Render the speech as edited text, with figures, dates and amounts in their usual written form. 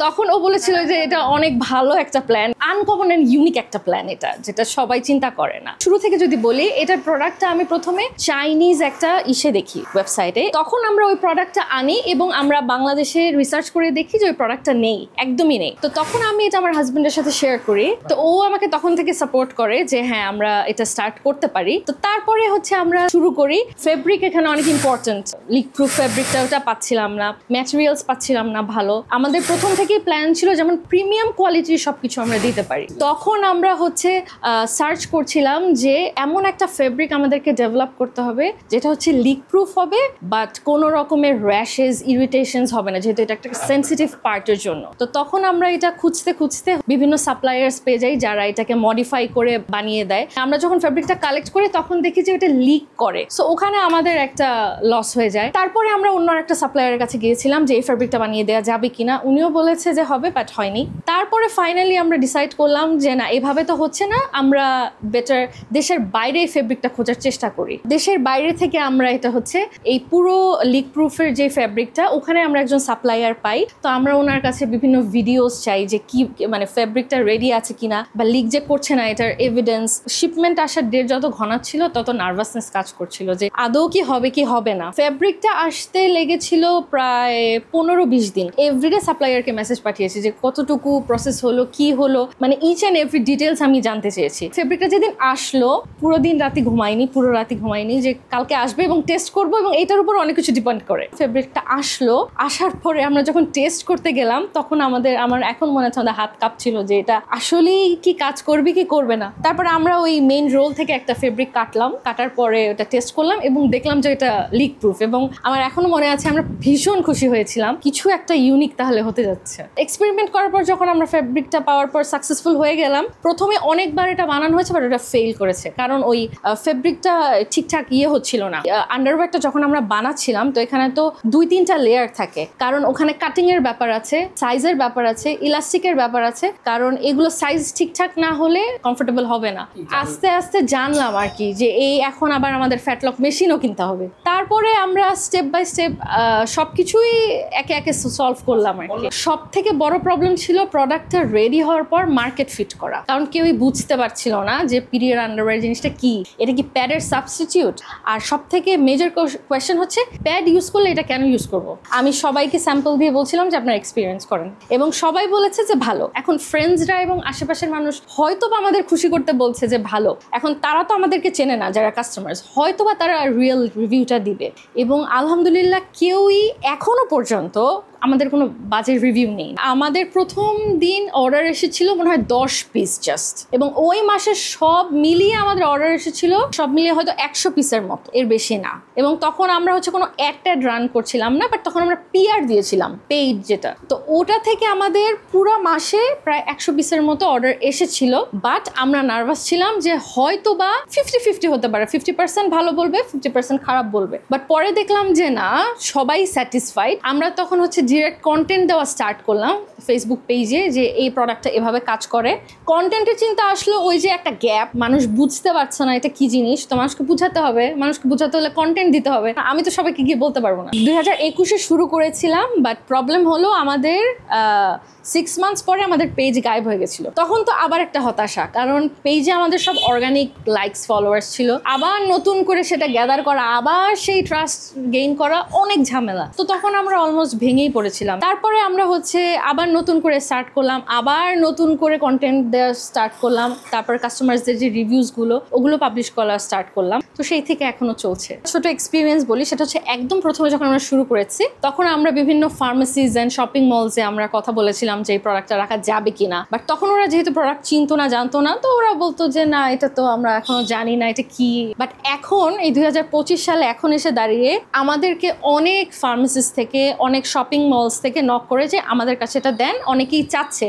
তখন ও বলেছিল যে এটা অনেক ভালো একটা প্ল্যান, আনকমন এন্ড ইউনিক একটা প্ল্যান, এটা যেটা সবাই চিন্তা করে না। শুরু থেকে যদি বলি, এটার প্রোডাক্টটা আমি প্রথমে চাইনিজ একটা দেখি ওয়েবসাইটে, তখন আমরা ওই প্রোডাক্টটা আনি এবং আমরা বাংলাদেশে রিসার্চ করে দেখি যে ওই প্রোডাক্টটা নেই, একদমই নেই। তো তখন আমি এটা আমার হাজবেন্ডের সাথে শেয়ার করি, তো ও আমাকে তখন থেকে সাপোর্ট করে যে হ্যাঁ আমরা এটা স্টার্ট করতে পারি। তো তারপরে হচ্ছে আমরা শুরু করি। ফেব্রিক এখানে অনেক ইম্পর্টেন্ট, লিক প্রুফ ফেব্রিকটা ওটা পাচ্ছিলাম না, ম্যাটেরিয়ালস পাচ্ছিলাম না ভালো। আমাদের প্রথম থেকেই প্ল্যান ছিল যেমন প্রিমিয়াম কোয়ালিটির সবকিছু আমরা দিতে পারি। তখন আমরা হচ্ছে সার্চ করছিলাম যে এমন একটা ফেব্রিক আমাদেরকে ডেভেলপ করতে হবে যেটা হচ্ছে লিক প্রুফ হবে, বাট কোনো রকমের র্যাশেস ইরিটেশনস হবে না, যেহেতু এটা একটা সেন্সিটিভ পার্টের জন্য। তো তখন আমরা এটা খুঁজতে খুঁজতে বিভিন্ন সাপ্লায়ার্স পেয়ে যাই যারা এটাকে মডিফাই করে বানিয়ে দেয়। আমরা যখন ফেব্রিকটা কালেক্ট করি তখন দেখি যে এটা লিক করে, সো ওখানে আমাদের একটা লস হয়ে যায়। তারপরে আমরা অন্য একটা সাপ্লায়ারের কাছে গিয়েছিলাম যে এই ফেব্রিকটা বানিয়ে দেওয়া যাবে কিনা, উনিও বলেছে যে হবে, বাট হয়নি। তারপরে ফাইনালি আমরা ডিসাইড করলাম যে না, এভাবে তো হচ্ছে না, আমরা বেটার দেশের বাইরে এই ফেব্রিকটা খোঁজার চেষ্টা করি। দেশের বাইরে থেকে আমরা এটা হচ্ছে এই পুরো লিক প্রুফের যে ফেব্রিকটা, ওখানে আমরা একজন সাপ্লায়ার পাই। তো আমরা ওনার কাছে বিভিন্ন ভিডিওস চাই যে কি মানে ফেব্রিকটা রেডি আছে কিনা, বা লিক যে করছে না এটার এভিডেন্স। শিপমেন্ট আসার ডেট যত ঘনাচ্ছিল তত নার্ভাসনেস কাজ করছিল যে আদৌ কি হবে কি হবে না। ফেব্রিকটা আসতে লেগেছিল প্রায় 15-20 দিন। এভরিডে সাপ্লায়ারকে মেসেজ পাঠিয়েছি যে কতটুকু প্রসেস হলো, কি হলো, মানে ইচ অ্যান্ড এভরি ডিটেলস আমি জানতে চেয়েছি। ফেব্রিকটা যেদিন আসলো পুরো দিন রাতি ঘুমাইনি, পুরো রাতি ঘুমাইনি যে কালকে আসবে এবং টেস্ট করবো, এবং এটার উপর অনেক কিছু ডিপেন্ড করে। ফেব্রিকটা আসলো, আসার পরে আমরা যখন টেস্ট করতে গেলাম তখন আমার এখন মনে হচ্ছে আমাদের হাত কাঁপছিল যে এটা আসলেই কি কাজ করবে কি করবে না। তারপরে আমরা ওই মেইন রোল থেকে একটা ফেব্রিক কাটলাম, কাটার পরে ওটা টেস্ট করলাম এবং দেখলাম যে এটা লিক প্রুফ, এবং আমার এখনো মনে আছে আমরা ভীষণ খুশি হয়েছিলাম, কিছু একটা ইউনিক তাহলে হতে যাচ্ছে। এক্সপেরিমেন্ট করার পর যখন আমরা ফেব্রিকটা পাওয়ার পর সাকসেসফুল হয়ে গেলাম, প্রথমে অনেকবার এটা বানানো হয়েছে বাট ওটা ফেল করেছে, কারণ ওই ফেব্রিকটা ঠিকঠাক হচ্ছিল না। আন্ডারওয়্যারটা যখন আমরা বানাচ্ছিলাম তো এখানে তো 2-3টা লেয়ার থাকে, কারণ ওখানে কাটিং এর ব্যাপার আছে, সাইজের ব্যাপার আছে, ইলাস্টিকের ব্যাপার আছে, কারণ এগুলো সাইজ ঠিকঠাক না হলে কমফোর্টেবল হবে না। আস্তে আস্তে জানলাম আর কি যে এই এখন আবার আমাদের ফ্যাটলক মেশিনও কিনতে হবে। তারপরে আমরা স্টেপ বাই স্টেপ সবকিছুই একে একে সলভ করলাম আর কি। সব থেকে বড় প্রবলেম ছিল প্রোডাক্টটা রেডি হওয়ার পর মার্কেট ফিট করা, কারণ কেউই বুঝতে পারছিল না যে পিরিয়ড আন্ডারওয়্যার জিনিসটা কি, এটা কি প্যাডের সাবস্টিটিউট। আর সব থেকে মেজর কোয়েশ্চেন হচ্ছে প্যাড ইউজ করলে এটা কেন ইউজ করবো। আমি সবাইকে স্যাম্পল দিয়ে বলছিলাম যে আপনারা এক্সপিরিয়েন্স করেন, এবং সবাই বলেছে যে ভালো। এখন ফ্রেন্ডসরা এবং আশেপাশের মানুষ হয়তো বা আমাদের খুশি করতে বলছে যে ভালো, এখন তারা তো আমাদেরকে চেনে না যারা কাস্টমার্স, হয়তো বা তারা রিয়েল রিভিউটা দিবে। এবং আলহামদুলিল্লাহ কেউই এখনো পর্যন্ত আমাদের কোনো বাজে রিভিউ নেই। আমাদের প্রথম দিন অর্ডার এসেছিল মনে হয় 10 পিস জাস্ট, এবং ওই মাসে সব মিলিয়ে আমাদের অর্ডার এসেছিল সব মিলিয়ে হয়তো 100 পিসের মতো, এর বেশি না। এবং তখন আমরা হচ্ছে কোনো অ্যাড রান করছিলাম না, বাট তখন আমরা পিআর দিয়েছিলাম, পেইড যেটা। তো ওটা থেকে আমাদের পুরো মাসে প্রায় 100 পিসের মতো অর্ডার এসেছিল, বাট আমরা নার্ভাস ছিলাম যে হয়তো বা 50-50 হতে পারে, 50% ভালো বলবে, 50% খারাপ বলবে। বাট পরে দেখলাম যে না, সবাই স্যাটিসফাইড। আমরা তখন হচ্ছে ডিরেক্ট কন্টেন্ট দেওয়া স্টার্ট করলাম ফেসবুক পেজে যে এই প্রোডাক্টটা এভাবে কাজ করে। কন্টেন্টের চিন্তা আসলো ওই যে একটা গ্যাপ, মানুষ বুঝতে পারছে না এটা কি জিনিস, তো মানুষকে বুঝাতে হবে, মানুষকে বুঝাতে হলে কন্টেন্ট দিতে হবে। আমি তো সবাইকে গিয়ে বলতে পারবো না। 2021-এ শুরু করেছিলাম, বাট প্রবলেম হলো আমাদের 6 মান্থস পরে আমাদের পেজ গায়েব হয়ে গেছিল। তখন তো আবার একটা হতাশা, কারণ পেজে আমাদের সব অর্গানিক লাইকস ফলোয়ার্স ছিল, আবার নতুন করে সেটা গ্যাদার করা, আবার সেই ট্রাস্ট গেইন করা অনেক ঝামেলা। তো তখন আমরা অলমোস্ট ভেঙেই পড়েছিলাম। তারপরে আমরা হচ্ছে আবার নতুন করে স্টার্ট করলাম, আবার নতুন করে কন্টেন্ট দেওয়া স্টার্ট করলাম, তারপর কাস্টমার্সদের যে রিভিউসগুলো ওগুলো পাবলিশ করা স্টার্ট করলাম। তো সেই থেকে এখনো চলছে। ছোট এক্সপিরিয়েন্স বলি, সেটা হচ্ছে একদম প্রথমে যখন আমরা শুরু করেছি তখন আমরা বিভিন্ন ফার্মেসিজ অ্যান্ড শপিং মলসে আমরা কথা বলেছিলাম যে এই প্রোডাক্টটা রাখা যাবে কিনা, বাট তখন ওরা যেহেতু প্রোডাক্ট চিনতো না, জানতো না, তো ওরা বলতো যে না, এটা তো আমরা এখনো জানি না এটা কি। বাট এখন এই 2025 সালে এখন এসে দাঁড়িয়ে আমাদেরকে অনেক ফার্মেসিস থেকে, অনেক শপিং মলস থেকে নক করে যে আমাদের কাছে এটা দেন, অনেকেই চাচ্ছে